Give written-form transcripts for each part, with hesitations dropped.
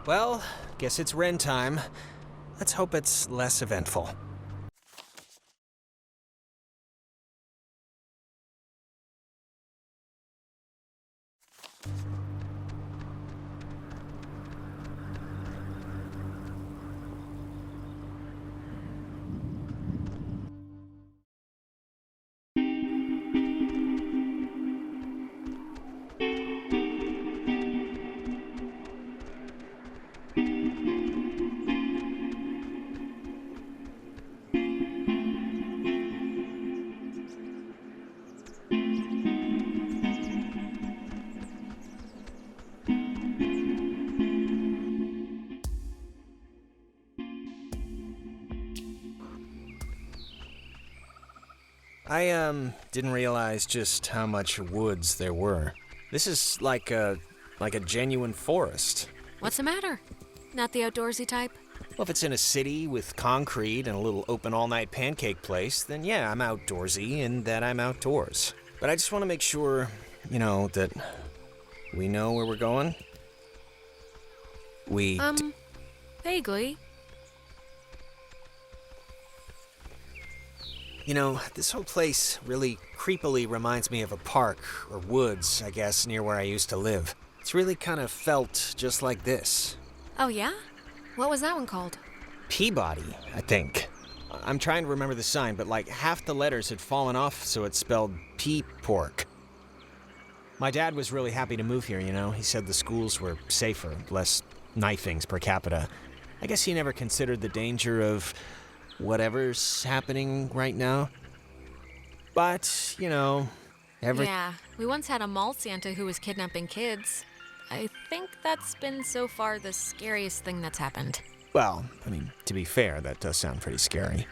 Well, guess it's Ren time. Let's hope it's less eventful. I didn't realize just how much woods there were. This is like a genuine forest. What's the matter? Not the outdoorsy type? Well, if it's in a city with concrete and a little open all-night pancake place, then yeah, I'm outdoorsy and that I'm outdoors. But I just want to make sure, that we know where we're going. Vaguely. This whole place really creepily reminds me of a park, or woods, I guess, near where I used to live. It's really kind of felt just like this. Oh, yeah? What was that one called? Peabody, I think. I'm trying to remember the sign, but half the letters had fallen off, so it spelled pea-pork. My dad was really happy to move here, He said the schools were safer, less knifings per capita. I guess he never considered the danger of whatever's happening right now. But, Yeah, we once had a mall Santa who was kidnapping kids. I think that's been so far the scariest thing that's happened. Well, to be fair, that does sound pretty scary.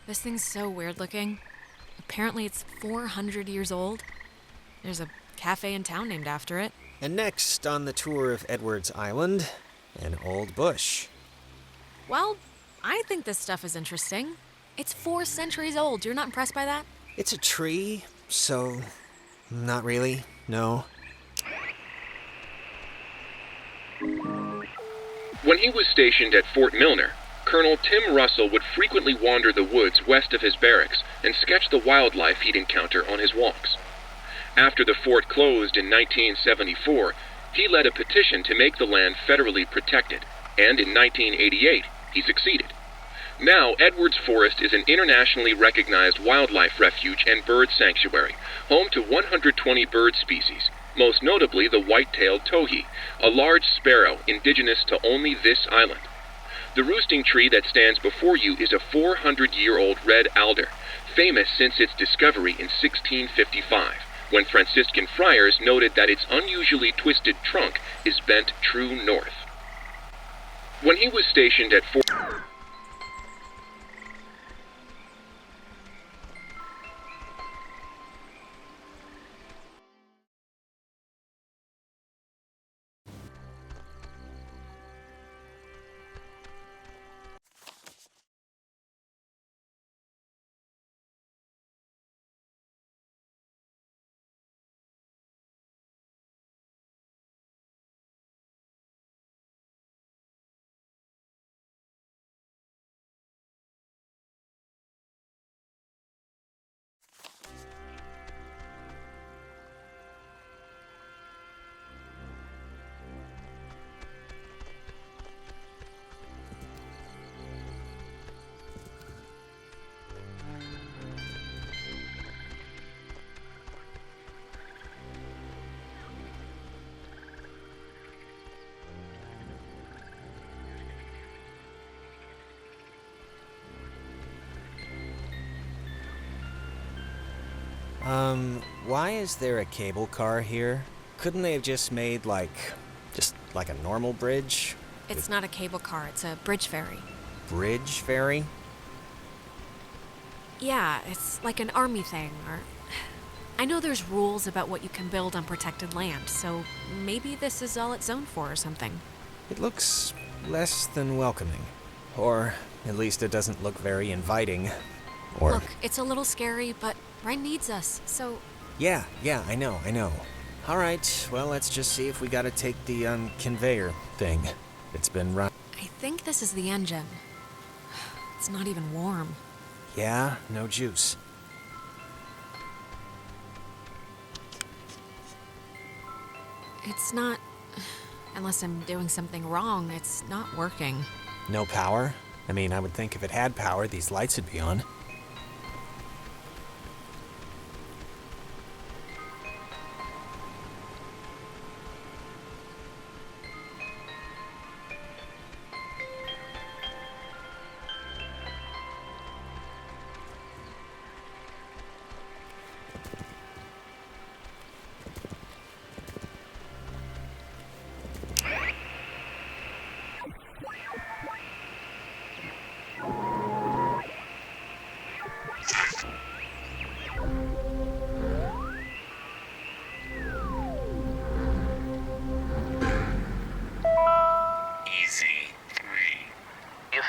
This thing's so weird looking. Apparently it's 400 years old. There's a cafe in town named after it. And next on the tour of Edwards Island, an old bush. Well, I think this stuff is interesting. It's 4 centuries old. You're not impressed by that? It's a tree, so not really, no. When he was stationed at Fort Milner, Colonel Tim Russell would frequently wander the woods west of his barracks and sketch the wildlife he'd encounter on his walks. After the fort closed in 1974, he led a petition to make the land federally protected, and in 1988, he succeeded. Now, Edwards Forest is an internationally recognized wildlife refuge and bird sanctuary, home to 120 bird species, most notably the white-tailed towhee, a large sparrow indigenous to only this island. The roosting tree that stands before you is a 400-year-old red alder, famous since its discovery in 1655, when Franciscan friars noted that its unusually twisted trunk is bent true north. When he was stationed at Fort... Why is there a cable car here? Couldn't they have just made, Just like a normal bridge? It's not a cable car, it's a bridge ferry. Bridge ferry? Yeah, it's like an army thing, or... I know there's rules about what you can build on protected land, so maybe this is all it's zoned for or something. It looks less than welcoming. Or at least it doesn't look very inviting. Or... Look, it's a little scary, but Ryan needs us, so... Yeah, I know. All right, well, let's just see if we gotta take the, conveyor thing. It's been run... I think this is the engine. It's not even warm. Yeah, no juice. It's not... Unless I'm doing something wrong, it's not working. No power? I mean, I would think if it had power, these lights would be on.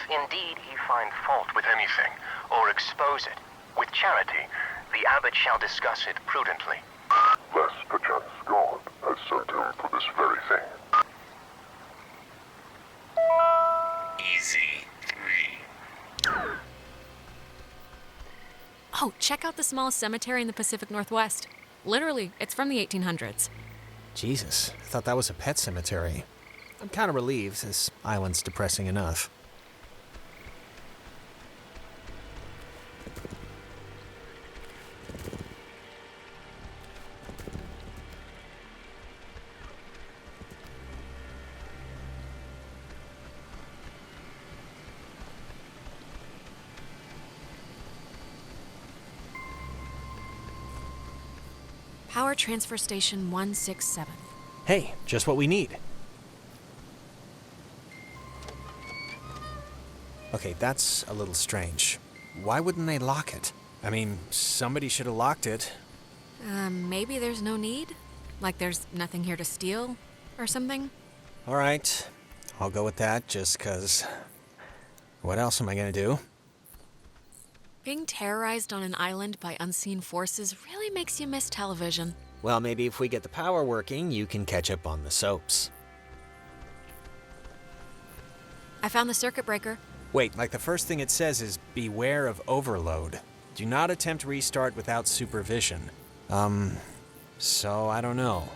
Indeed he find fault with anything, or expose it, with charity, the abbot shall discuss it prudently. Lest perchance God has sent him for this very thing. Easy 3. Oh, check out the smallest cemetery in the Pacific Northwest. Literally, it's from the 1800s. Jesus, I thought that was a pet cemetery. I'm kind of relieved, this island's depressing enough. Power Transfer Station 167. Hey, just what we need. Okay, that's a little strange. Why wouldn't they lock it? I mean, somebody should have locked it. Maybe there's no need? Like there's nothing here to steal? Or something? All right, I'll go with that just 'cause... What else am I gonna do? Being terrorized on an island by unseen forces really makes you miss television. Well, maybe if we get the power working, you can catch up on the soaps. I found the circuit breaker. Wait, like the first thing it says is, beware of overload. Do not attempt restart without supervision. So I don't know.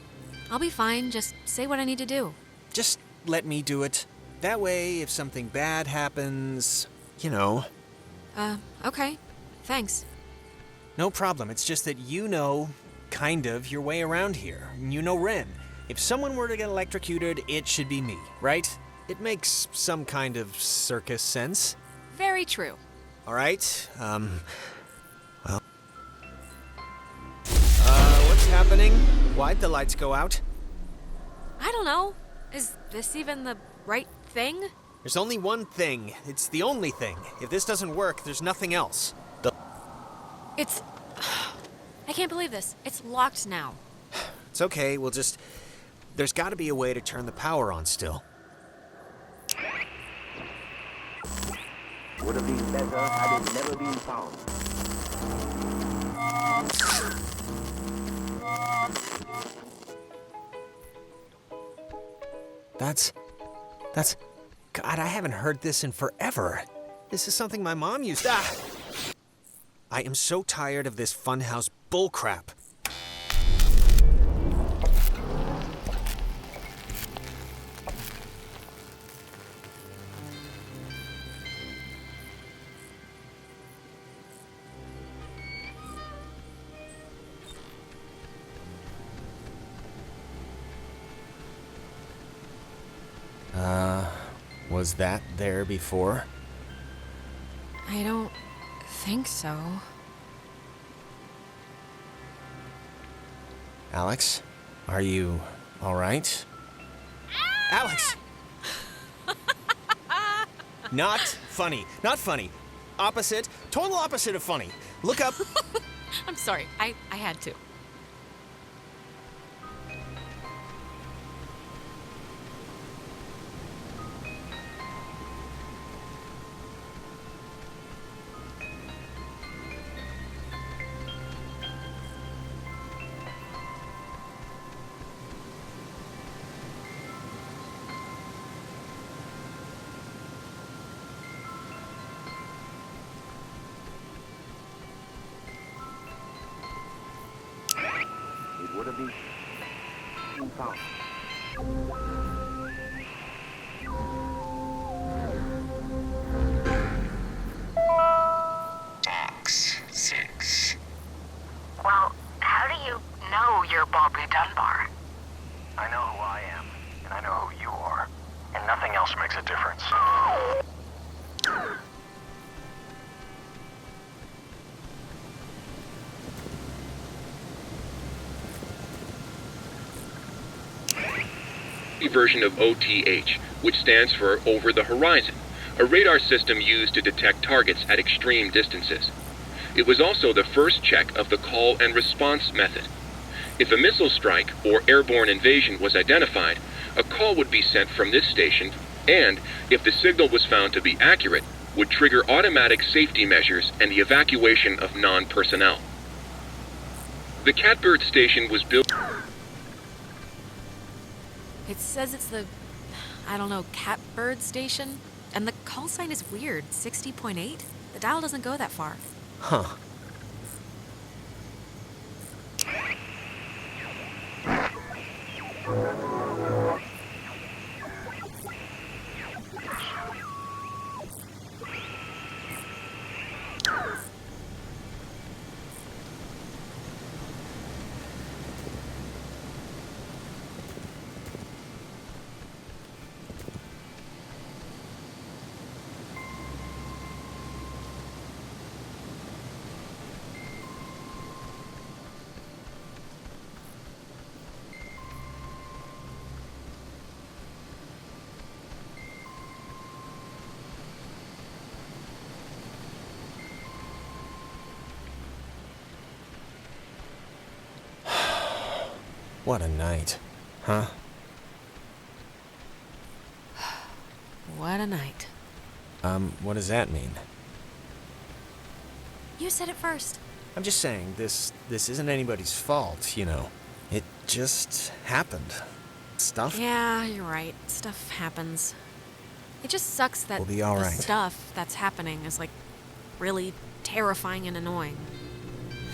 I'll be fine, just say what I need to do. Just let me do it. That way, if something bad happens, you know. Okay. Thanks. No problem, it's just that you know, kind of, your way around here. You know Ren. If someone were to get electrocuted, it should be me, right? It makes some kind of circus sense. Very true. All right, what's happening? Why'd the lights go out? I don't know. Is this even the right thing? There's only one thing. It's the only thing. If this doesn't work, there's nothing else. It's... I can't believe this. It's locked now. It's okay, we'll just... There's gotta be a way to turn the power on still. Would have been better had it never been found. That's... God, I haven't heard this in forever. This is something my mom used to... I am so tired of this funhouse bullcrap. Was that there before? I don't think so. Alex, are you all right? Alex! Not funny. Not funny. Opposite. Total opposite of funny. Look up. I'm sorry. I had to. It would have been found. Box 6. Well, how do you know you're Bobby Dunbar? I know who I am, and I know who you are, and nothing else makes a difference. Version of OTH, which stands for Over the Horizon, a radar system used to detect targets at extreme distances. It was also the first check of the call and response method. If a missile strike or airborne invasion was identified, a call would be sent from this station and, if the signal was found to be accurate, would trigger automatic safety measures and the evacuation of non-personnel. The Catbird station was built... It says it's the, I don't know, Catbird station? And the call sign is weird, 60.8? The dial doesn't go that far. Huh. What a night. Huh? What a night. What does that mean? You said it first. I'm just saying, this isn't anybody's fault, you know. It just happened. Stuff? Yeah, you're right. Stuff happens. It just sucks that We'll be all the right. stuff that's happening is, like, really terrifying and annoying.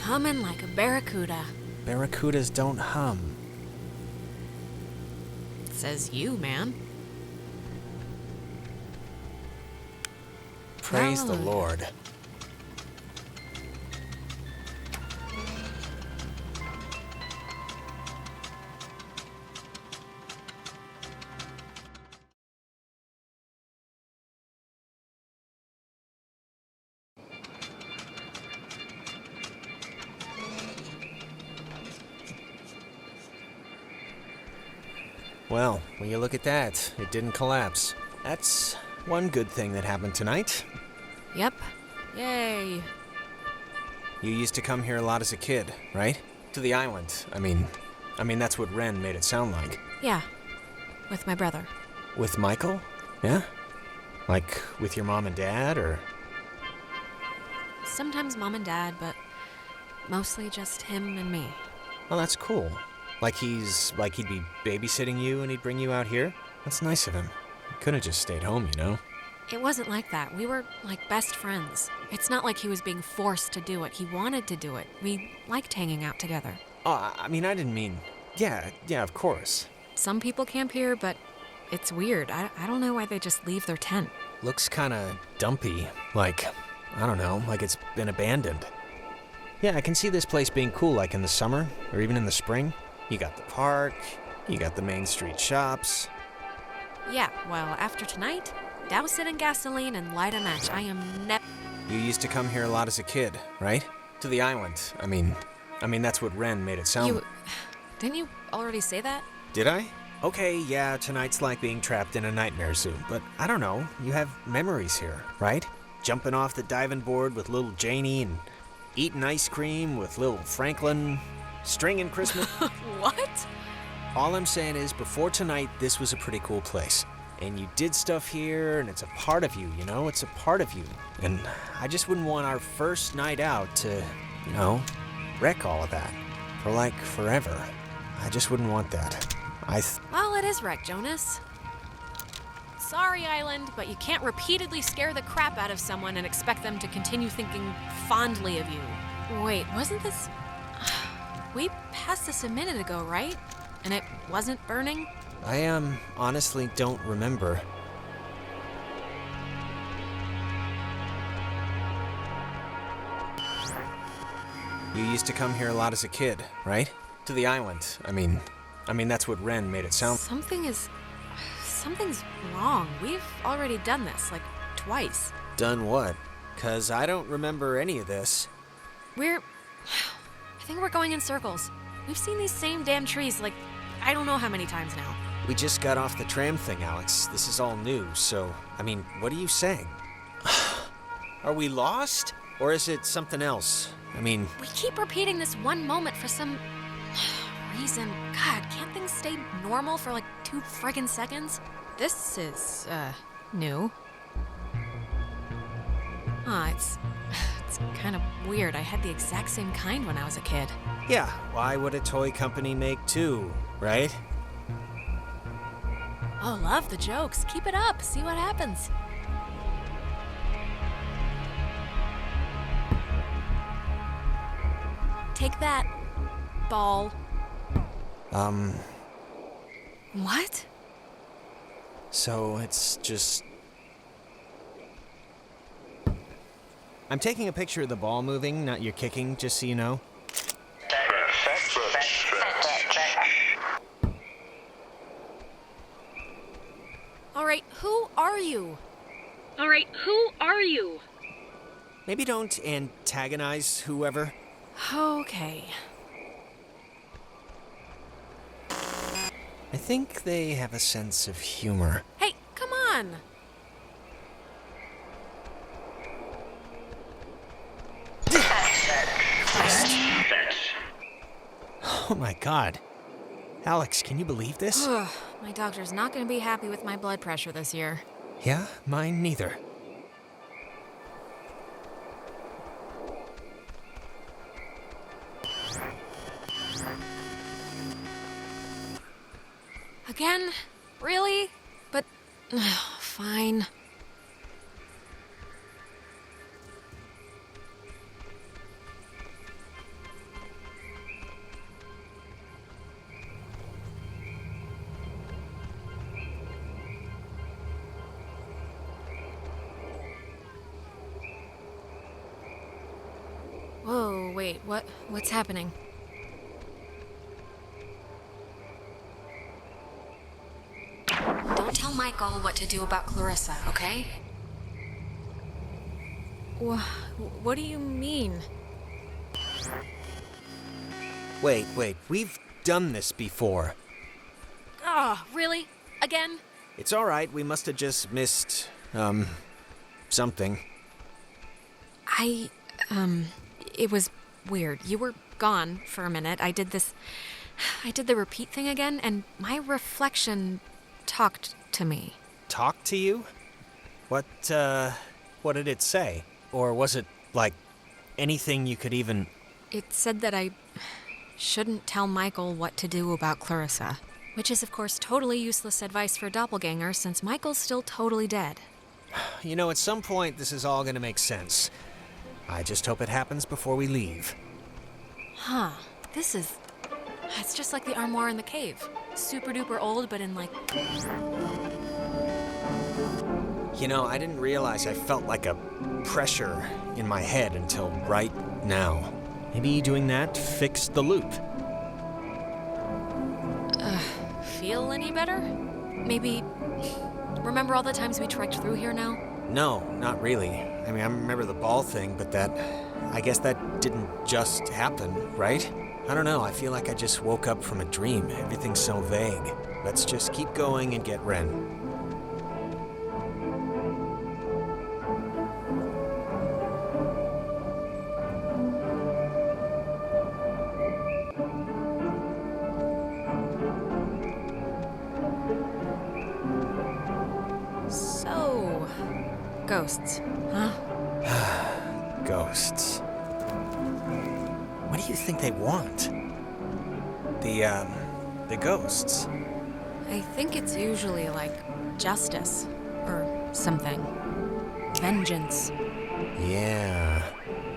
Humming like a barracuda. Barracudas don't hum. Says you, man. Praise the Hallelujah. Lord. Well, when you look at that, it didn't collapse. That's one good thing that happened tonight. Yep. Yay. You used to come here a lot as a kid, right? To the island. I mean, that's what Ren made it sound like. Yeah. With my brother. With Michael? Yeah? Like, with your mom and dad, or? Sometimes mom and dad, but mostly just him and me. Well, that's cool. Like he'd be babysitting you and he'd bring you out here? That's nice of him. He could have just stayed home, you know? It wasn't like that. We were like best friends. It's not like he was being forced to do it. He wanted to do it. We liked hanging out together. Oh, I didn't mean... Yeah, of course. Some people camp here, but it's weird. I don't know why they just leave their tent. Looks kinda dumpy. Like, I don't know, like it's been abandoned. Yeah, I can see this place being cool, like in the summer, or even in the spring. You got the park, you got the main street shops. Yeah, well, after tonight, douse it in gasoline and light a match. I am You used to come here a lot as a kid, right? To the island. I mean, that's what Ren made it sound You... Didn't you already say that? Did I? Okay, yeah, tonight's like being trapped in a nightmare zoo, but I don't know, you have memories here, right? Jumping off the diving board with little Janie and eating ice cream with little Franklin, stringing Christmas. What? All I'm saying is, before tonight, this was a pretty cool place. And you did stuff here, and it's a part of you, you know? It's a part of you. And I just wouldn't want our first night out to, you know, wreck all of that. For like forever. I just wouldn't want that. Well, it is wrecked, Jonas. Sorry, Island, but you can't repeatedly scare the crap out of someone and expect them to continue thinking fondly of you. Wait, wasn't this... We passed this a minute ago, right? And it wasn't burning? I honestly don't remember. You used to come here a lot as a kid, right? To the island. I mean, that's what Ren made it sound. Something's wrong. We've already done this, like, twice. Done what? 'Cause I don't remember any of this. I think we're going in circles. We've seen these same damn trees, like, I don't know how many times now. We just got off the tram thing, Alex. This is all new, so, what are you saying? Are we lost? Or is it something else? We keep repeating this one moment for some reason. God, can't things stay normal for like 2 friggin' seconds? This is, new. It's kind of weird. I had the exact same kind when I was a kid. Yeah, why would a toy company make two, right? Oh, love the jokes. Keep it up. See what happens. Take that, ball. What? So it's just... I'm taking a picture of the ball moving, not your kicking, just so you know. All right, who are you? Maybe don't antagonize whoever. Okay. I think they have a sense of humor. Hey, come on. Oh my god. Alex, can you believe this? My doctor's not going to be happy with my blood pressure this year. Yeah, mine neither. Again? Really? But, fine. Whoa, wait, what's happening? Don't tell Michael what to do about Clarissa, okay? What do you mean? Wait, we've done this before. Oh, really? Again? It's alright, we must have just missed, something. It was weird. You were gone for a minute. I did the repeat thing again, and my reflection talked to me. Talk to you? What did it say? Or was it, like, anything you could even... It said that I shouldn't tell Michael what to do about Clarissa. Which is, of course, totally useless advice for a doppelganger, since Michael's still totally dead. You know, at some point, this is all gonna make sense. I just hope it happens before we leave. Huh. It's just like the armoire in the cave. Super duper old, but in like... You know, I didn't realize I felt like a pressure in my head until right now. Maybe doing that fixed the loop. Feel any better? Maybe... Remember all the times we trekked through here now? No, not really. I remember the ball thing, but I guess that didn't just happen, right? I don't know, I feel like I just woke up from a dream. Everything's so vague. Let's just keep going and get Ren. So, ghosts, huh? Ghosts. What do you think they want? The ghosts. I think it's usually like justice or something. Vengeance. Yeah.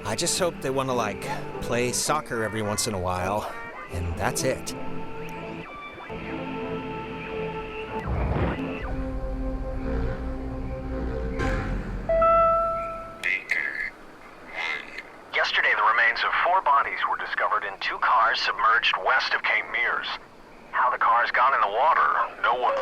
I just hope they want to, like, play soccer every once in a while, and that's it. Yesterday, the remains of 4 bodies were discovered in 2 cars submerged west of Cape Mears. How the cars got in the water, no one...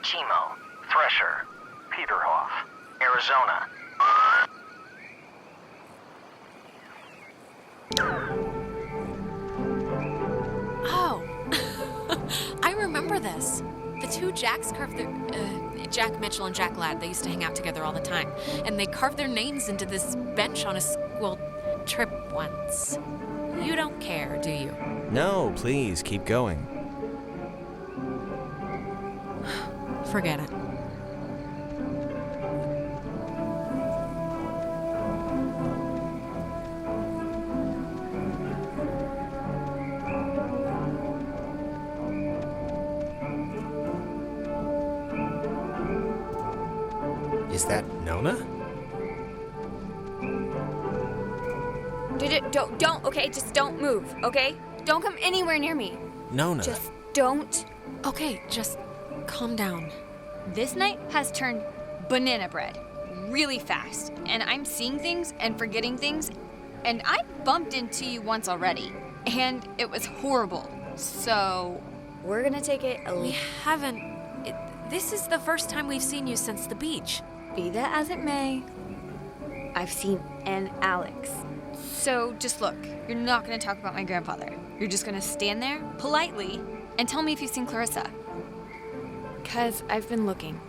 Chimo, Thresher, Peterhoff, Arizona. Oh, I remember this. The 2 Jacks carved their... Jack Mitchell and Jack Ladd, they used to hang out together all the time. And they carved their names into this bench on a school trip once. You don't care, do you? No, please, keep going. Forget it. Is that Nona? Don't, okay? Just don't move, okay? Don't come anywhere near me. Nona. Just don't. Okay, just calm down. This night has turned banana bread really fast, and I'm seeing things and forgetting things, and I bumped into you once already, and it was horrible. So, we're gonna take it a We haven't... This is the first time we've seen you since the beach. Be that as it may, I've seen an Alex. So just look, you're not gonna talk about my grandfather. You're just gonna stand there, politely, and tell me if you've seen Clarissa. 'Cause I've been looking.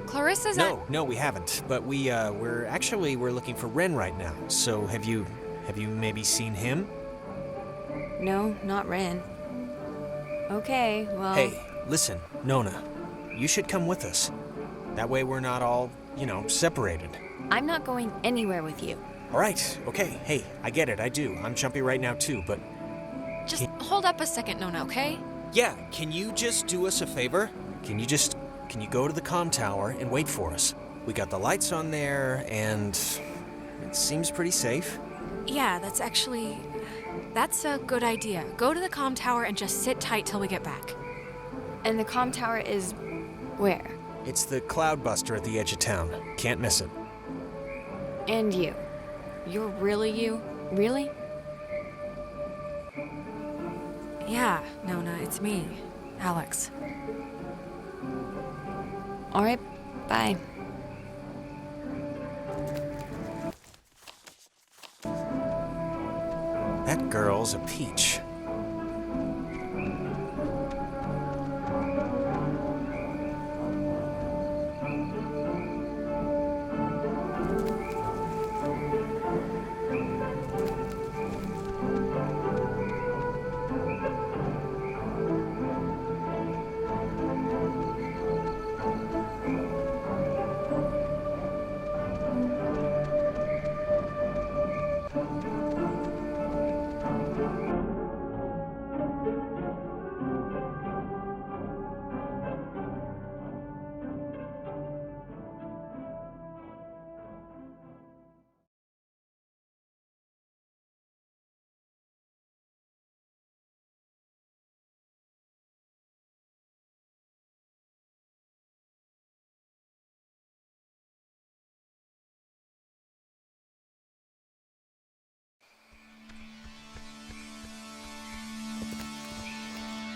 Clarissa's No, we haven't. But we're looking for Ren right now. So have you maybe seen him? No, not Ren. Okay, well... Hey, listen, Nona. You should come with us. That way we're not all, separated. I'm not going anywhere with you. All right, okay. Hey, I get it, I do. I'm jumpy right now too, but... Just hold up a second, Nona, okay? Yeah, can you just do us a favor? Can you go to the comm tower and wait for us? We got the lights on there, and it seems pretty safe. Yeah, that's a good idea. Go to the comm tower and just sit tight till we get back. And the comm tower is where? It's the Cloudbuster at the edge of town. Can't miss it. And you. You're really you? Really? Yeah, Nona, it's me. Alex. All right, bye. That girl's a peach.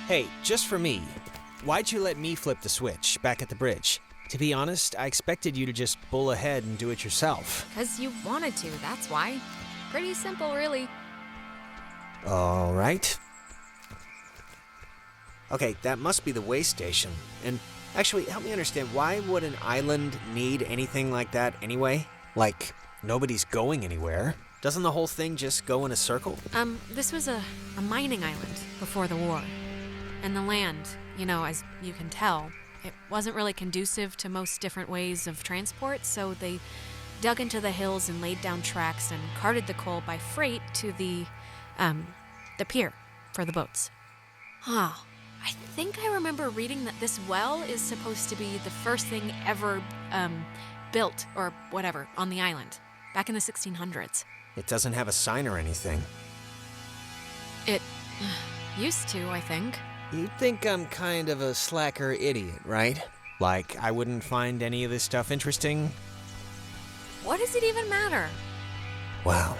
Hey, just for me, why'd you let me flip the switch back at the bridge? To be honest, I expected you to just bull ahead and do it yourself. 'Cause you wanted to, that's why. Pretty simple, really. All right. Okay, that must be the way station. And actually, help me understand, why would an island need anything like that anyway? Like, nobody's going anywhere. Doesn't the whole thing just go in a circle? This was a mining island before the war. And the land, as you can tell, it wasn't really conducive to most different ways of transport, so they dug into the hills and laid down tracks and carted the coal by freight to the pier for the boats. I think I remember reading that this well is supposed to be the first thing ever built, or whatever, on the island, back in the 1600s. It doesn't have a sign or anything. It used to, I think. You'd think I'm kind of a slacker idiot, right? Like, I wouldn't find any of this stuff interesting? What does it even matter? Wow,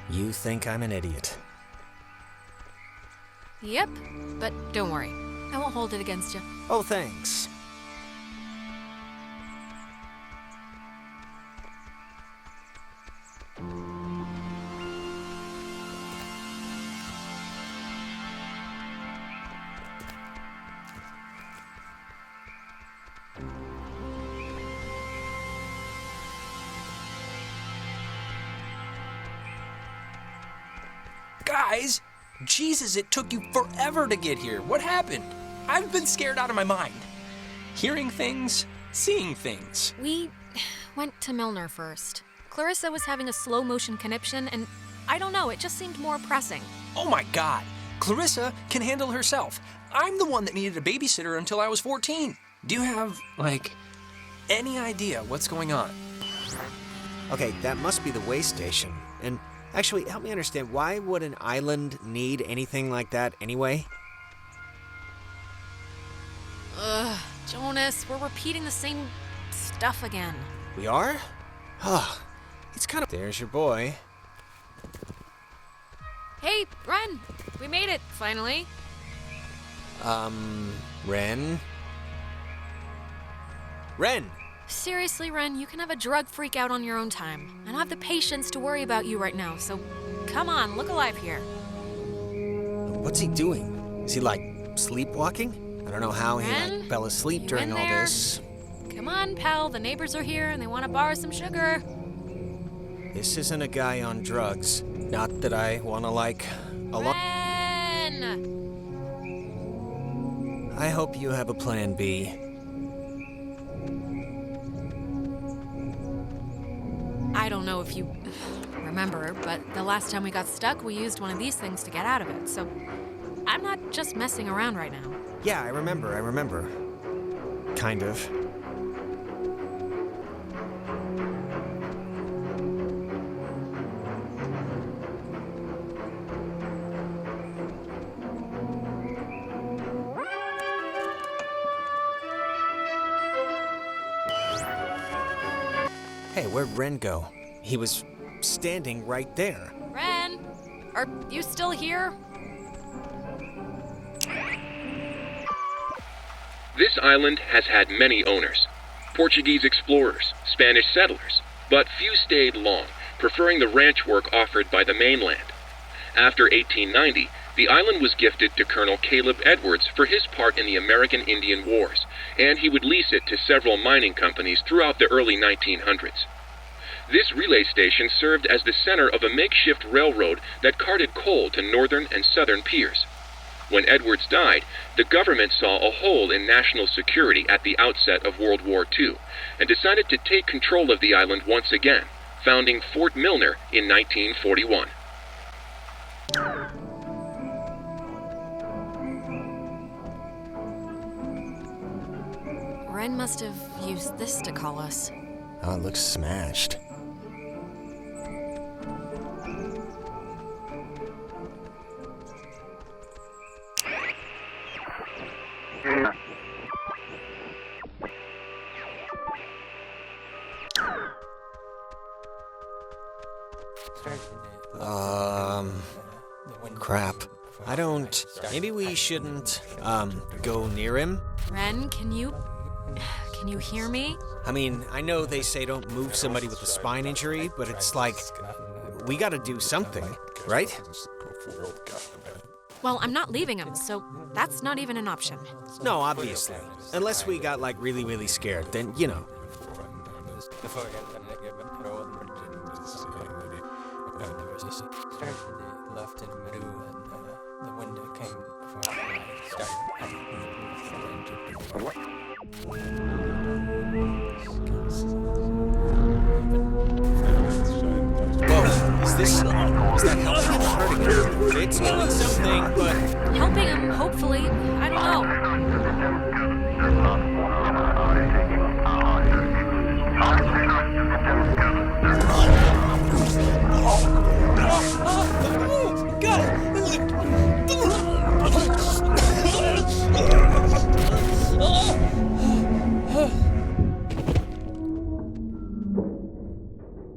you think I'm an idiot. Yep, but don't worry. I won't hold it against you. Oh, thanks. Guys, Jesus, it took you forever to get here. What happened? I've been scared out of my mind. Hearing things, seeing things. We went to Milner first. Clarissa was having a slow motion conniption, and I don't know, it just seemed more pressing. Oh my God, Clarissa can handle herself. I'm the one that needed a babysitter until I was 14. Do you have, any idea what's going on? Okay, that must be the way station. And actually, help me understand, why would an island need anything like that anyway? Ugh, Jonas, we're repeating the same stuff again. We are? It's kind of... There's your boy. Hey, Ren! We made it, finally. Ren? Ren! Seriously, Ren, you can have a drug freak out on your own time. I don't have the patience to worry about you right now, so come on, look alive here. What's he doing? Is he, sleepwalking? I don't know how Ren, he, fell asleep you during in all there? this. Come on, pal, the neighbors are here and they want to borrow some sugar. This isn't a guy on drugs. Not that I want to, Ren! I hope you have a plan B. I don't know if you remember, but the last time we got stuck, we used one of these things to get out of it, so I'm not just messing around right now. Yeah, I remember. Kind of. Hey, where'd Ren go? He was standing right there. Ren, are you still here? This island has had many owners. Portuguese explorers, Spanish settlers, but few stayed long, preferring the ranch work offered by the mainland. After 1890, the island was gifted to Colonel Caleb Edwards for his part in the American Indian Wars, and he would lease it to several mining companies throughout the early 1900s. This relay station served as the center of a makeshift railroad that carted coal to northern and southern piers. When Edwards died, the government saw a hole in national security at the outset of World War II and decided to take control of the island once again, founding Fort Milner in 1941. Ren must have used this to call us. Oh, it looks smashed. Crap. I don't... Maybe we shouldn't, go near him? Ren, can you hear me? I mean, I know they say don't move somebody with a spine injury, but it's like, we gotta do something, right? Well, I'm not leaving him, so that's not even an option. No, obviously. Unless we got, like, really, really scared, then, you know. Is that helping him or hurting him? It's doing something, but... Helping him, hopefully. I don't know.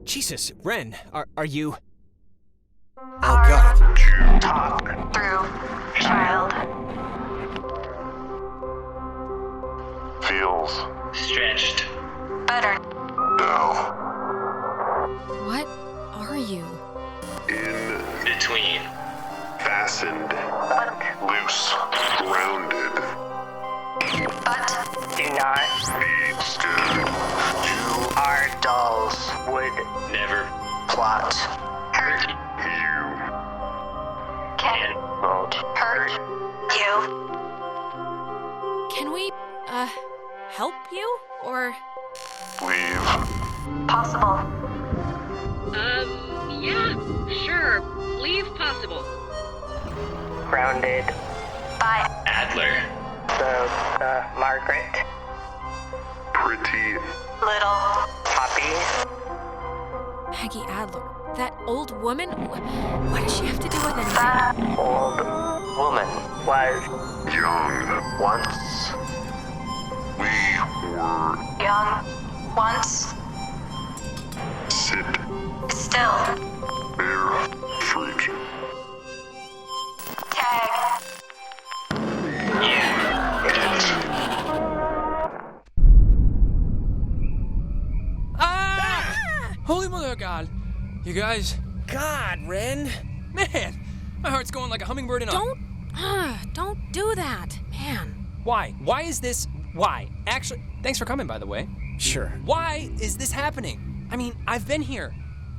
Jesus, Ren, are you... Oh, God. Talk through, child. Feels Stretched. Better. now What are you? in Between. fastened, loose, grounded, But do not be stood. You are dolls. Would never plot. Hurt You can not hurt you. Can we, help you? Or... leave. Possible. Yeah, sure. Leave possible. Grounded. By Adler. The Margaret. Pretty Little puppies. Maggie Adler. That old woman? What does she have to do with anything? The old woman was young. once We were young. Once. sit Still. bare fruit. Tag. Holy mother of God. You guys, God, Ren! man, my heart's going like a hummingbird in a... Don't do that, man. Why? Why is this... Why? Actually, thanks for coming, by the way. Sure. Why is this happening? I mean, I've been here.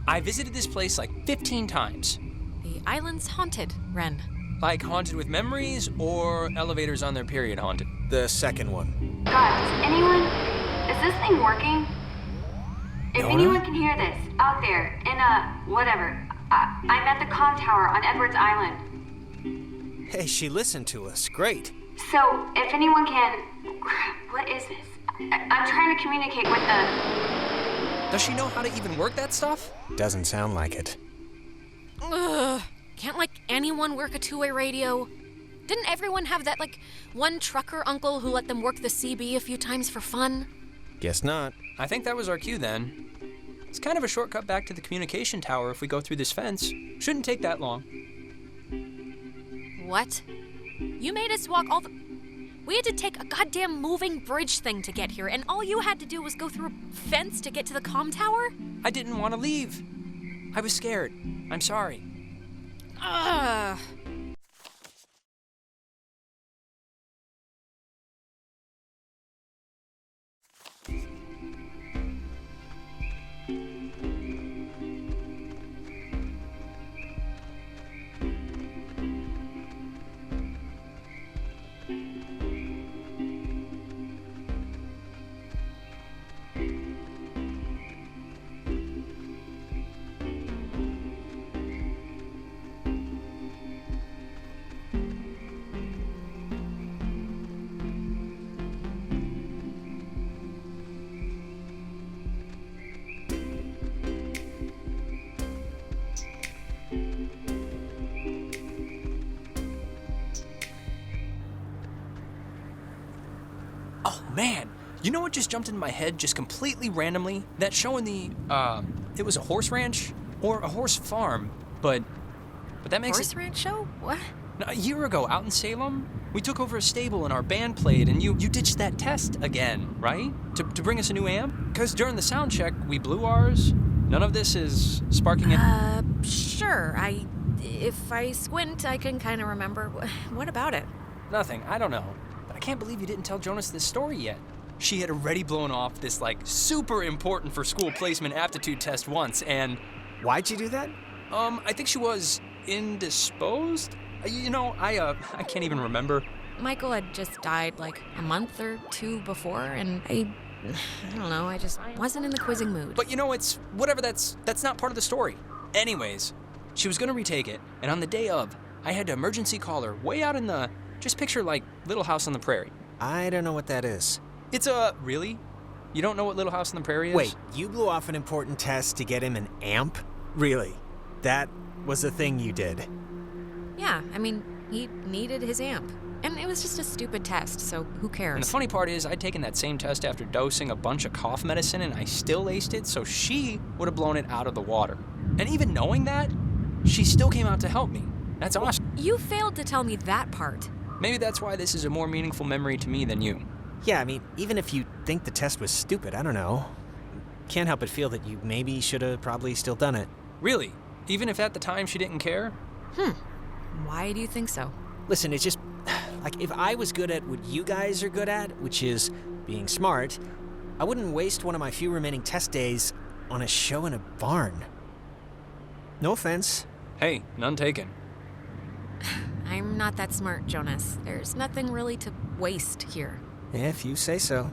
I visited this place like 15 times. The island's haunted, Ren. Like haunted with memories or elevators on their period haunted? The second one. God, is this thing working? If Nona? anyone can hear this, out there, in whatever, I'm at the comm tower on Edwards Island. Hey, she listened to us. Great. So, if anyone can, what is this? I'm trying to communicate with the... Does she know how to even work that stuff? Doesn't sound like it. Ugh. Can't, like, anyone work a two-way radio? Didn't everyone have that, like, one trucker uncle who let them work the CB a few times for fun? Guess not. I think that was our cue then. It's kind of a shortcut back to the communication tower if we go through this fence. Shouldn't take that long. What? You made us walk all the... We had to take a goddamn moving bridge thing to get here, and all you had to do was go through a fence to get to the comm tower? I didn't want to leave. I was scared. I'm sorry. Ugh. Oh, man. You know what just jumped into my head just completely randomly? That show in the, it was a horse ranch or a horse farm, but that makes Horse ranch show? What? A year ago, out in Salem, we took over a stable and our band played, and you ditched that test again, right? To bring us a new amp? Because during the sound check, we blew ours. None of this is sparking it. Sure. If I squint, I can kind of remember. What about it? Nothing. I don't know. But I can't believe you didn't tell Jonas this story yet. She had already blown off this, super important for school placement aptitude test once, and... Why'd you do that? I think she was indisposed? I can't even remember. Michael had just died a month or two before, and I don't know, I just wasn't in the quizzing mood. But it's whatever, that's not part of the story. Anyways, she was gonna retake it, and on the day of, I had to emergency call her way out in the, just picture Little House on the Prairie. I don't know what that is. It's really? You don't know what Little House on the Prairie is? Wait, you blew off an important test to get him an amp? Really? That was a thing you did? Yeah, he needed his amp. And it was just a stupid test, so who cares? And the funny part is, I'd taken that same test after dosing a bunch of cough medicine, and I still aced it, so she would have blown it out of the water. And even knowing that, she still came out to help me. That's awesome. You failed to tell me that part. Maybe that's why this is a more meaningful memory to me than you. Yeah, even if you think the test was stupid, I don't know. Can't help but feel that you maybe should have probably still done it. Really? Even if at the time she didn't care? Why do you think so? Listen, it's just... if I was good at what you guys are good at, which is being smart, I wouldn't waste one of my few remaining test days on a show in a barn. No offense. Hey, none taken. I'm not that smart, Jonas. There's nothing really to waste here. If you say so.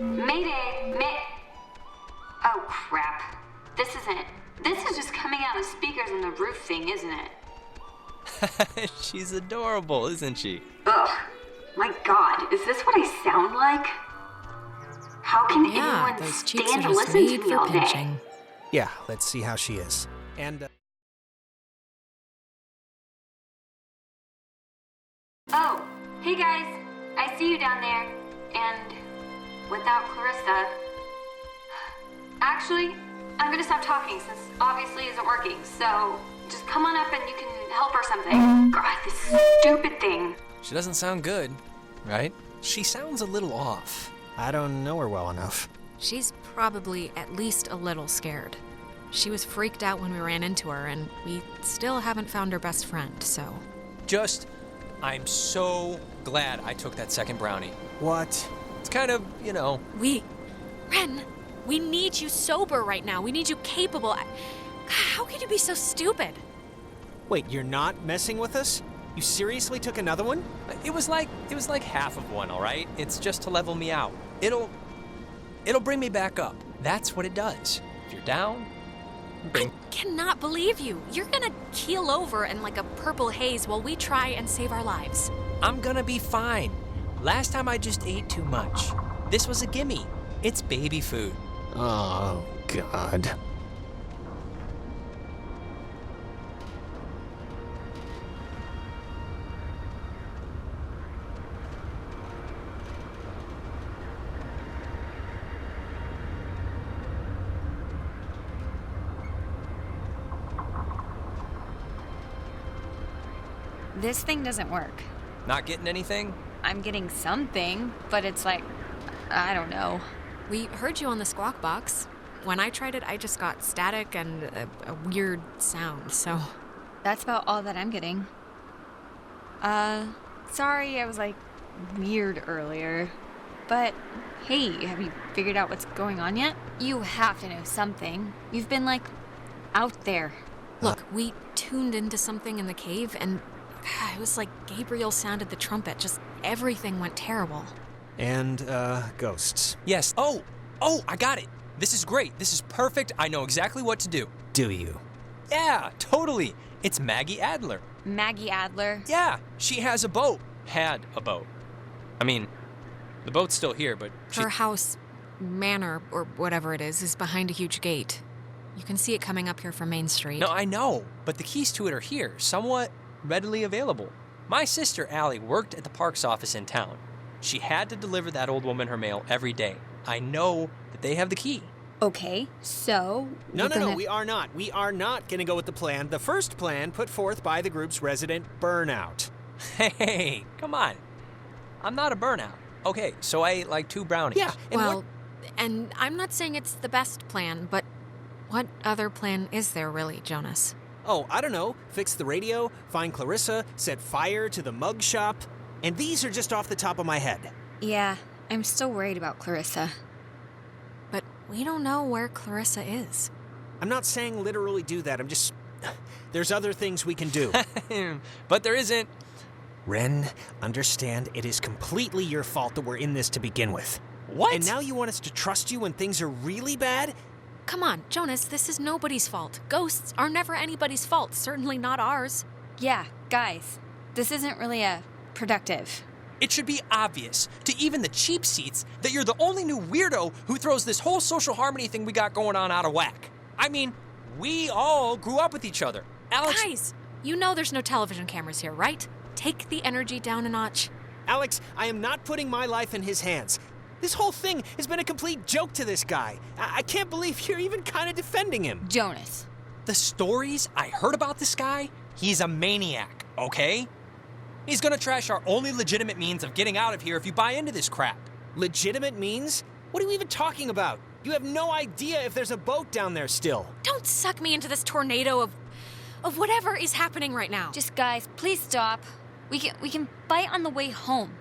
Mayday! Oh, crap. This is just coming out of speakers in the roof thing, isn't it? She's adorable, isn't she? Ugh. My God, is this what I sound like? How can anyone those cheeks stand are to just listen made to me for all day? pinching. Yeah, let's see how she is. And, Oh, hey guys. I see you down there. And without Clarissa... Actually, I'm gonna stop talking since obviously isn't working, so just come on up and you can help or something. God, this stupid thing. She doesn't sound good, right? She sounds a little off. I don't know her well enough. She's probably at least a little scared. She was freaked out when we ran into her, and we still haven't found her best friend, so... Just I'm so glad I took that second brownie. What? It's kind of, Ren, we need you sober right now. We need you capable. How could you be so stupid? Wait, you're not messing with us? You seriously took another one? It was like half of one, all right? It's just to level me out. It'll bring me back up. That's what it does. If you're down, I cannot believe you. You're gonna keel over in like a purple haze while we try and save our lives. I'm gonna be fine. Last time I just ate too much. This was a gimme. It's baby food. Oh, God. This thing doesn't work. Not getting anything? I'm getting something, but it's like, I don't know. We heard you on the squawk box. When I tried it, I just got static and a weird sound, so... That's about all that I'm getting. Sorry I was like weird earlier. But hey, have you figured out what's going on yet? You have to know something. You've been like out there. Look, we tuned into something in the cave and it was like Gabriel sounded the trumpet. Just everything went terrible. And, ghosts. Yes. Oh, I got it. This is great. This is perfect. I know exactly what to do. Do you? Yeah, totally. It's Maggie Adler. Maggie Adler? Yeah, she has a boat. Had a boat. I mean, the boat's still here, but her house, manor, or whatever it is behind a huge gate. You can see it coming up here from Main Street. No, I know, but the keys to it are here, somewhat readily available. My sister, Allie, worked at the parks office in town. She had to deliver that old woman her mail every day. I know that they have the key. Okay, so... No, we are not. We are not going to go with the plan. The first plan put forth by the group's resident Burnout. Hey, come on. I'm not a burnout. Okay, so I ate like 2 brownies. Yeah, and I'm not saying it's the best plan, but what other plan is there really, Jonas? Oh, I don't know. Fix the radio, find Clarissa, set fire to the mug shop. And these are just off the top of my head. Yeah, I'm still worried about Clarissa. But we don't know where Clarissa is. I'm not saying literally do that. I'm just... There's other things we can do. But there isn't. Ren, understand it is completely your fault that we're in this to begin with. What? And now you want us to trust you when things are really bad? Come on, Jonas, this is nobody's fault. Ghosts are never anybody's fault, certainly not ours. Yeah, guys, this isn't really productive. It should be obvious to even the cheap seats that you're the only new weirdo who throws this whole social harmony thing we got going on out of whack. I mean, we all grew up with each other. Alex... Guys, you know there's no television cameras here, right? Take the energy down a notch. Alex, I am not putting my life in his hands. This whole thing has been a complete joke to this guy. I can't believe you're even kind of defending him. Jonas. The stories I heard about this guy, he's a maniac, okay? He's gonna trash our only legitimate means of getting out of here if you buy into this crap. Legitimate means? What are you even talking about? You have no idea if there's a boat down there still. Don't suck me into this tornado of whatever is happening right now. Just guys, please stop. We can fight on the way home.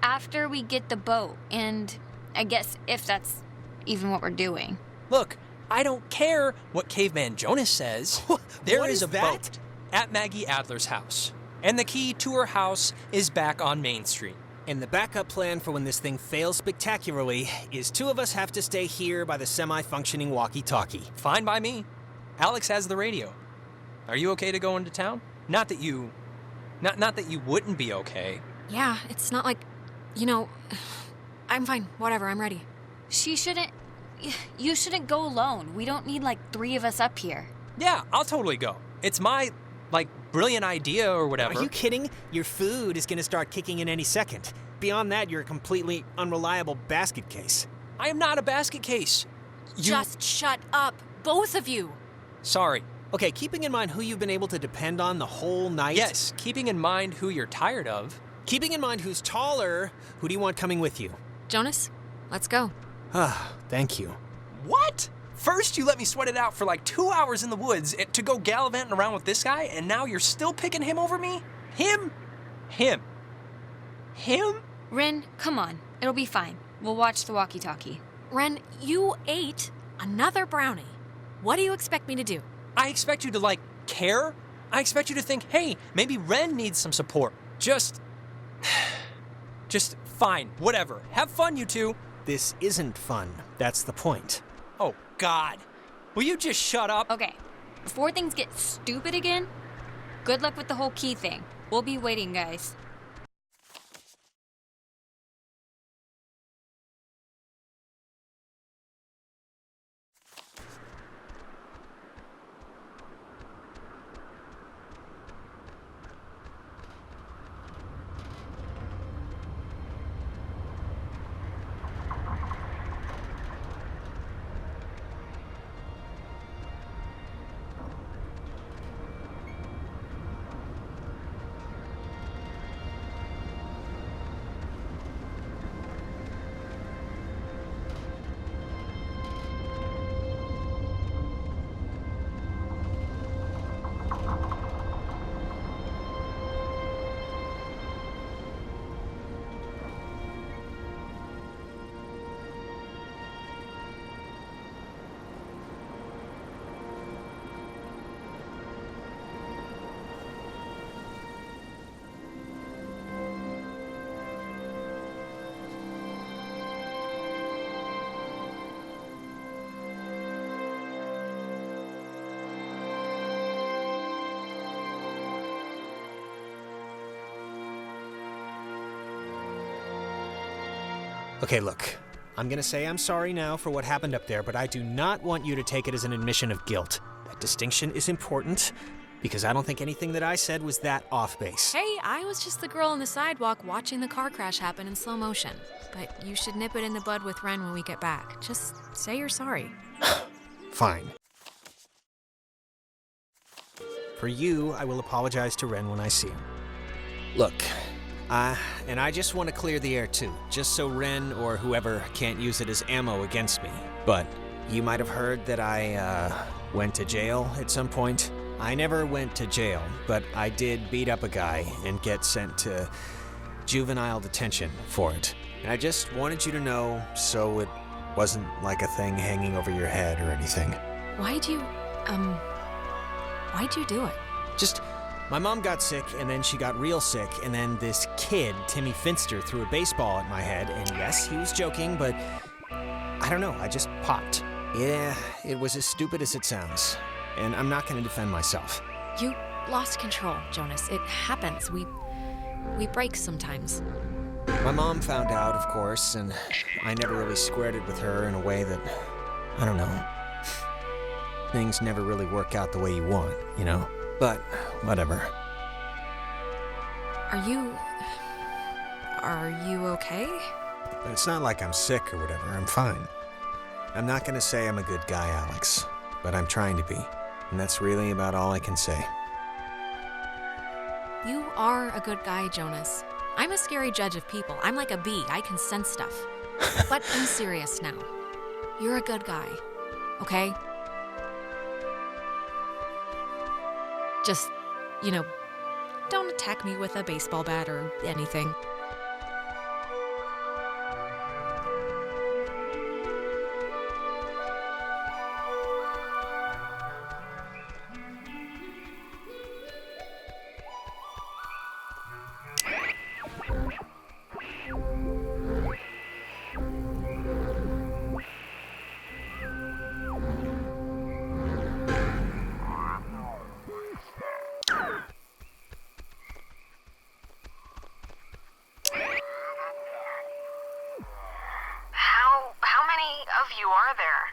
After we get the boat, and I guess if that's even what we're doing. Look, I don't care what Caveman Jonas says. There is a boat at Maggie Adler's house, and the key to her house is back on Main Street. And the backup plan for when this thing fails spectacularly is 2 of us have to stay here by the semi-functioning walkie-talkie. Fine by me. Alex has the radio. Are you okay to go into town? Not that you wouldn't be okay. Yeah, it's not like... I'm fine. Whatever, I'm ready. You shouldn't go alone. We don't need like 3 of us up here. Yeah, I'll totally go. It's my, brilliant idea or whatever. Are you kidding? Your food is gonna start kicking in any second. Beyond that, you're a completely unreliable basket case. I am not a basket case. Just shut up, both of you. Sorry. Okay, keeping in mind who you've been able to depend on the whole night. Yes, keeping in mind who you're tired of. Keeping in mind who's taller, who do you want coming with you? Jonas, let's go. Ah, thank you. What? First you let me sweat it out for 2 hours in the woods to go gallivanting around with this guy, and now you're still picking him over me? Him? Him. Him? Ren, come on. It'll be fine. We'll watch the walkie-talkie. Ren, you ate another brownie. What do you expect me to do? I expect you to, like, care. I expect you to think, hey, maybe Ren needs some support. Just fine. Whatever. Have fun, you two. This isn't fun. That's the point. Oh, God. Will you just shut up? Okay, before things get stupid again, good luck with the whole key thing. We'll be waiting, guys. Okay, look. I'm gonna say I'm sorry now for what happened up there, but I do not want you to take it as an admission of guilt. That distinction is important, because I don't think anything that I said was that off base. Hey, I was just the girl on the sidewalk watching the car crash happen in slow motion. But you should nip it in the bud with Ren when we get back. Just say you're sorry. Fine. For you, I will apologize to Ren when I see him. Look, and I just want to clear the air too, just so Ren or whoever can't use it as ammo against me. But you might have heard that I, went to jail at some point. I never went to jail, but I did beat up a guy and get sent to juvenile detention for it. And I just wanted you to know so it wasn't like a thing hanging over your head or anything. Why'd you do it? Just, my mom got sick, and then she got real sick, and then this kid, Timmy Finster, threw a baseball at my head, and yes, he was joking, but I don't know, I just popped. Yeah, it was as stupid as it sounds, and I'm not gonna defend myself. You lost control, Jonas. It happens. We break sometimes. My mom found out, of course, and I never really squared it with her in a way that, I don't know, things never really work out the way you want, you know? But, whatever. Are you okay? But it's not like I'm sick or whatever, I'm fine. I'm not gonna say I'm a good guy, Alex, but I'm trying to be, and that's really about all I can say. You are a good guy, Jonas. I'm a scary judge of people. I'm like a bee. I can sense stuff. But I'm serious now. You're a good guy, okay? Just, don't attack me with a baseball bat or anything. How many of you are there?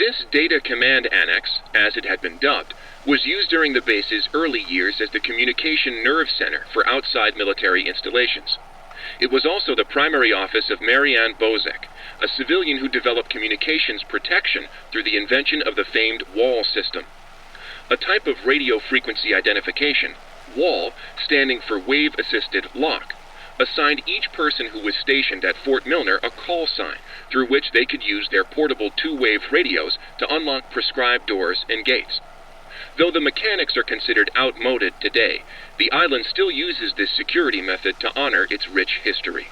This Data Command Annex, as it had been dubbed, was used during the base's early years as the communication nerve center for outside military installations. It was also the primary office of Marianne Bozek, a civilian who developed communications protection through the invention of the famed WAL system. A type of radio frequency identification, WAL, standing for Wave-Assisted Lock, assigned each person who was stationed at Fort Milner a call sign through which they could use their portable two-wave radios to unlock prescribed doors and gates. Though the mechanics are considered outmoded today, the island still uses this security method to honor its rich history.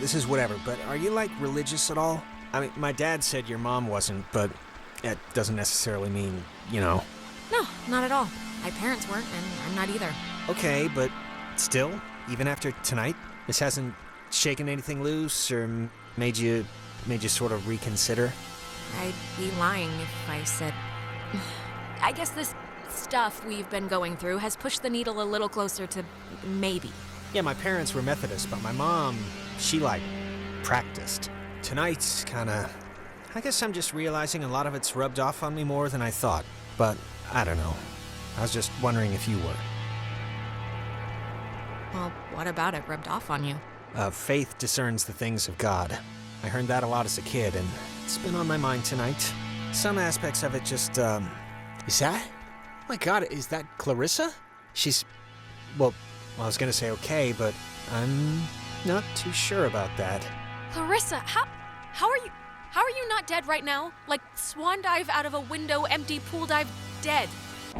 This is whatever, but are you, like, religious at all? I mean, my dad said your mom wasn't, but it doesn't necessarily mean, you know. No, not at all. My parents weren't, and I'm not either. Okay, but still, even after tonight, this hasn't shaken anything loose or made you sort of reconsider? I'd be lying if I said... I guess this stuff we've been going through has pushed the needle a little closer to maybe. Yeah, my parents were Methodist, but my mom, she, like, practiced. Tonight's kinda... I guess I'm just realizing a lot of it's rubbed off on me more than I thought. But, I don't know. I was just wondering if you were. Well, what about it rubbed off on you? Faith discerns the things of God. I heard that a lot as a kid, and it's been on my mind tonight. Some aspects of it just, Is that? Oh my God, is that Clarissa? She's... Well, I was gonna say okay, but I'm not too sure about that. Clarissa, how are you not dead right now? Like swan dive out of a window, empty pool dive, dead.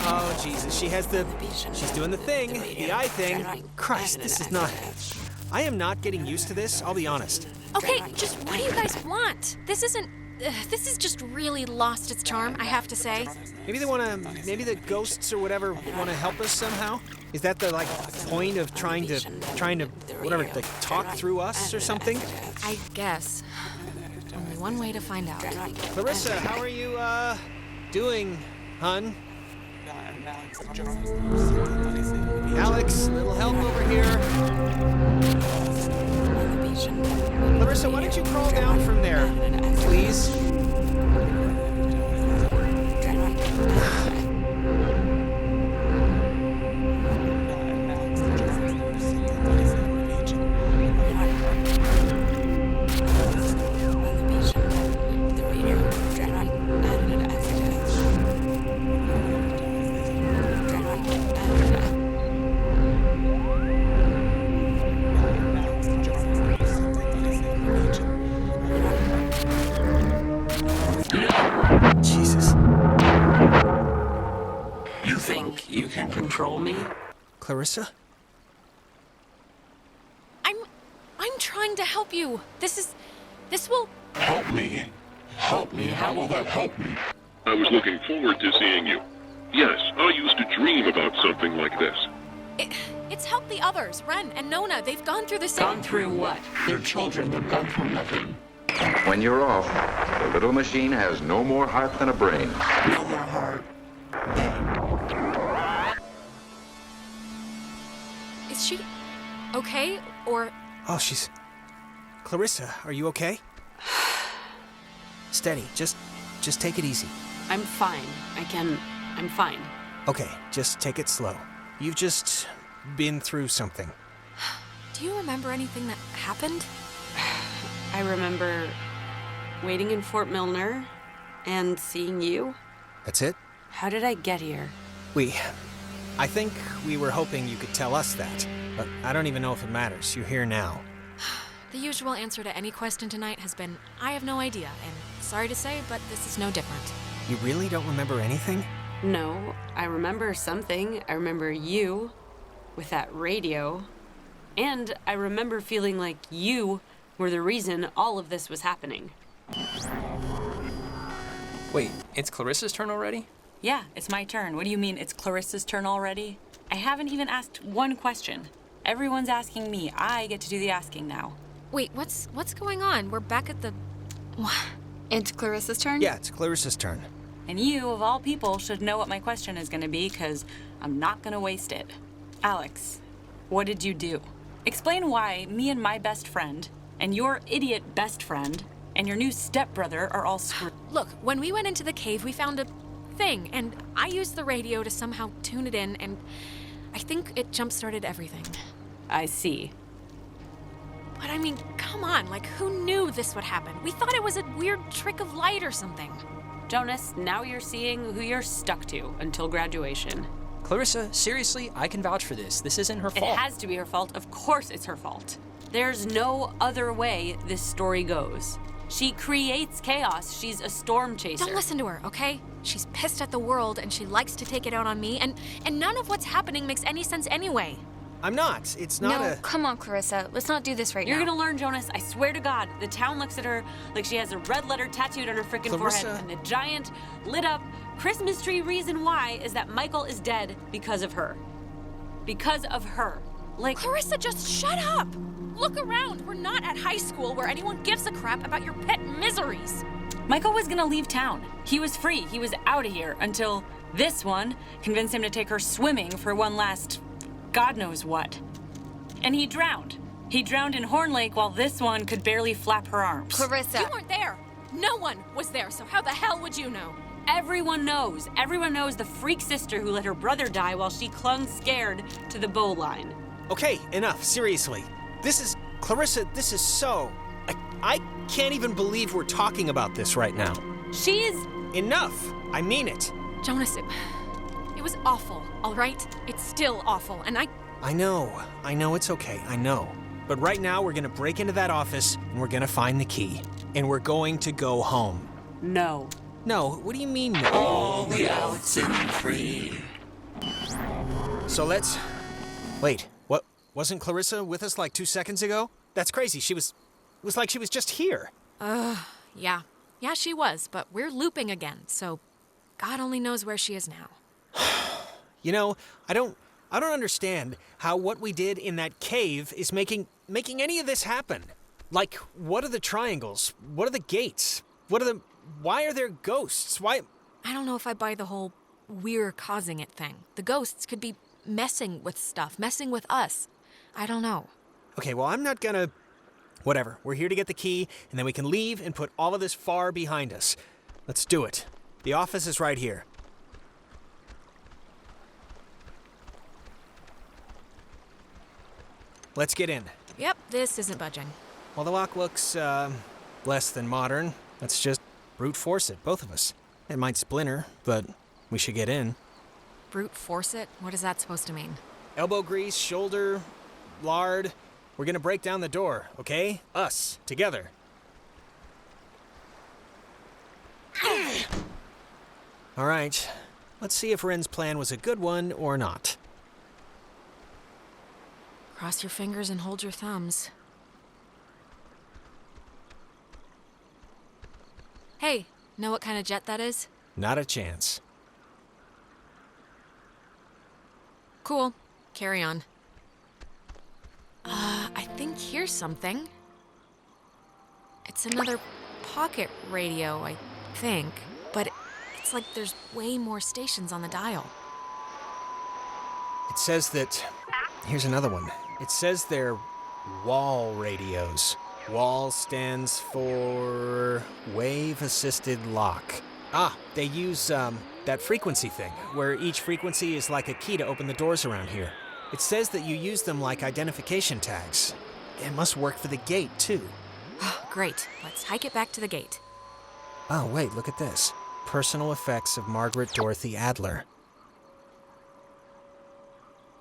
Oh, Jesus, she's doing the thing, the eye thing. Christ, this is not... I am not getting used to this, I'll be honest. Okay, just what do you guys want? This is just really lost its charm, I have to say. Maybe the ghosts or whatever wanna help us somehow? Is that the, like, point of trying to, whatever, like, talk through us or something? I guess. Only one way to find out. Clarissa, how are you, doing, hun? Alex, little help over here. Clarissa, why don't you crawl down from there, please? Jesus. You think you can control me? Clarissa? I'm trying to help you. This will... Help me. Help me. How will that help me? I was looking forward to seeing you. Yes, I used to dream about something like this. It's helped the others, Ren and Nona. They've gone through the same... Gone through what? They're children. They've gone through nothing. When you're off, the little machine has no more heart than a brain. No more heart. Is she okay, or... Oh, she's... Clarissa, are you okay? Steady, just take it easy. I'm fine. I'm fine. Okay, just take it slow. You've just been through something. Do you remember anything that happened? I remember waiting in Fort Milner and seeing you. That's it? How did I get here? I think we were hoping you could tell us that, but I don't even know if it matters. You're here now. The usual answer to any question tonight has been, I have no idea, and sorry to say, but this is no different. You really don't remember anything? No, I remember something. I remember you with that radio. And I remember feeling like you were the reason all of this was happening. Wait, it's Clarissa's turn already? Yeah, it's my turn. What do you mean it's Clarissa's turn already? I haven't even asked one question. Everyone's asking me. I get to do the asking now. Wait, what's going on? We're back at the... It's Clarissa's turn? Yeah, it's Clarissa's turn. And you, of all people, should know what my question is going to be, because I'm not going to waste it. Alex, what did you do? Explain why me and my best friend, and your idiot best friend, and your new stepbrother are all screwed. Look, when we went into the cave, we found a thing, and I used the radio to somehow tune it in, and I think it jump-started everything. I see. But I mean, come on, like, who knew this would happen? We thought it was a weird trick of light or something. Jonas, now you're seeing who you're stuck to until graduation. Clarissa, seriously, I can vouch for this. This isn't her fault. It has to be her fault. Of course it's her fault. There's no other way this story goes. She creates chaos. She's a storm chaser. Don't listen to her, okay? She's pissed at the world and she likes to take it out on me, and none of what's happening makes any sense anyway. I'm not. It's not No, come on, Clarissa. Let's not do this right You're now. gonna learn, Jonas. I swear to God. The town looks at her like she has a red letter tattooed on her frickin' Clarissa. forehead. And the giant, lit up Christmas tree reason why is that Michael is dead because of her. Because of her. Like, Clarissa, just shut up! Look around. We're not at high school where anyone gives a crap about your pet miseries. Michael was gonna leave town. He was free. He was out of here until this one convinced him to take her swimming for one last God knows what. And he drowned. He drowned in Horn Lake while this one could barely flap her arms. Clarissa. You weren't there. No one was there, so how the hell would you know? Everyone knows. Everyone knows the freak sister who let her brother die while she clung scared to the bow line. Okay, enough. Seriously. Clarissa, this is so... I can't even believe we're talking about this right now. She's... Enough. I mean it. Jonas, it was awful, all right? It's still awful, and I know it's okay, I know. But right now we're gonna break into that office and we're gonna find the key. And we're going to go home. No. No, what do you mean no? All the Oxenfree. So let's... Wait, what? Wasn't Clarissa with us like 2 seconds ago? That's crazy, it was like she was just here. yeah. Yeah, she was, but we're looping again, so God only knows where she is now. You know, I don't understand how what we did in that cave is making any of this happen. Like, what are the triangles? What are the gates? Why are there ghosts? Why? I don't know if I buy the whole we're causing it thing. The ghosts could be messing with stuff, messing with us. I don't know. Okay, well, I'm not gonna... Whatever, we're here to get the key, and then we can leave and put all of this far behind us. Let's do it. The office is right here. Let's get in. Yep, this isn't budging. Well, the lock looks, less than modern. Let's just brute force it, both of us. It might splinter, but we should get in. Brute force it? What is that supposed to mean? Elbow grease, shoulder, lard. We're gonna break down the door, okay? Us, together. All right, let's see if Ren's plan was a good one or not. Cross your fingers and hold your thumbs. Hey, know what kind of jet that is? Not a chance. Cool. Carry on. I think here's something. It's another pocket radio, I think. But it's like there's way more stations on the dial. It says that... Here's another one. It says they're wall radios. WALL stands for wave-assisted lock. They use, that frequency thing, where each frequency is like a key to open the doors around here. It says that you use them like identification tags. It must work for the gate, too. Great. Let's hike it back to the gate. Oh, wait, look at this. Personal effects of Margaret Dorothy Adler.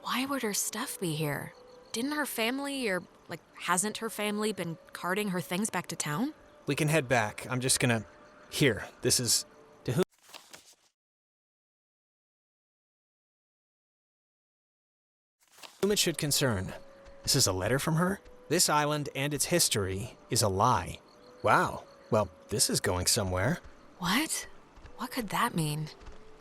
Why would her stuff be here? Didn't her family, or, like, hasn't her family been carting her things back to town? We can head back. I'm just gonna... Here, this is... To whom it should concern. This is a letter from her? This island and its history is a lie. Wow. Well, this is going somewhere. What? What could that mean?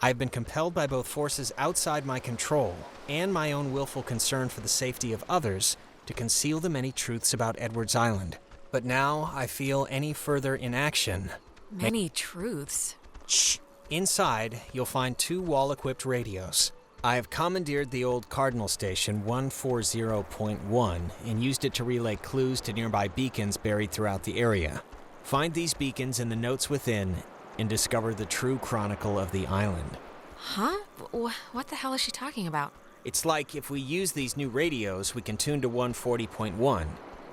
I've been compelled by both forces outside my control and my own willful concern for the safety of others to conceal the many truths about Edwards Island. But now I feel any further inaction. Many truths. Shh. Inside, you'll find 2 wall-equipped radios. I have commandeered the old Cardinal Station 140.1 and used it to relay clues to nearby beacons buried throughout the area. Find these beacons in the notes within and discover the true chronicle of the island. Huh? What the hell is she talking about? It's like if we use these new radios, we can tune to 140.1,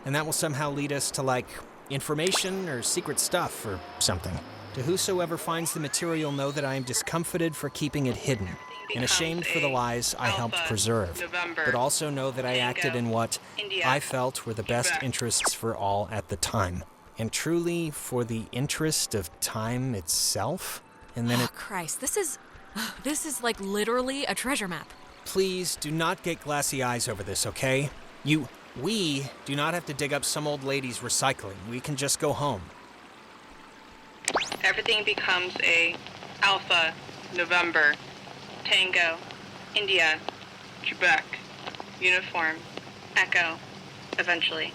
and that will somehow lead us to, like, information or secret stuff or something. To whosoever finds the material, know that I am discomfited for keeping it hidden, and ashamed for the lies I helped preserve, but also know that I acted in what I felt were the best interests for all at the time, and truly for the interest of time itself. And then Christ, this is like literally a treasure map. Please do not get glassy eyes over this, okay? We do not have to dig up some old lady's recycling. We can just go home. Everything becomes a Alpha, November, Tango, India, Quebec, Uniform, Echo, eventually.